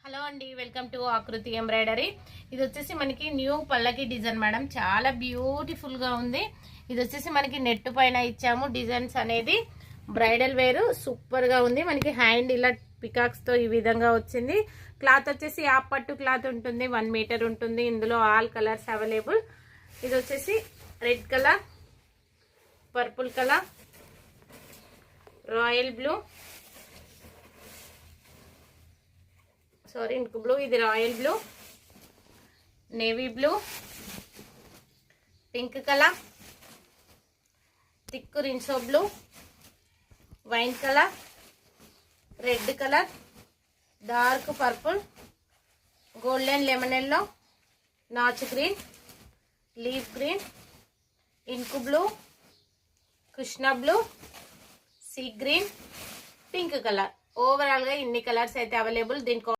Hello అండి, welcome to ఆకృతి embroidery. ఇది వచ్చేసి మనకి న్యూ పల్లకి డిజైన్ మేడం, చాలా బ్యూటిఫుల్ గా ఉంది. ఇది వచ్చేసి మనకి నెట్ పైన ఇచ్చాము డిజైన్స్ అనేది. బ్రైడల్ వేర్ సూపర్ గా ఉంది. మనకి హ్యాండ్ ఇలా పికాక్స్ తో ఈ విధంగా వచ్చింది. క్లాత్ వచ్చేసి ఆ పట్టు క్లాత్ ఉంటుంది, 1 మీటర్ ఉంటుంది. ఇందులో ఆల్ కలర్స్ అవైలబుల్. ఇది వచ్చేసి red colour, purple colour, royal blue, ink blue, ఇది royal blue, navy blue, pink colour, thick Rinso blue, wine colour, red colour, dark purple, golden lemon yellow, నాచ్ green, leaf green, ink blue, Krishna blue, sea green, pink colour. Overall గా ఇన్ని colours అయితే available. దీనికి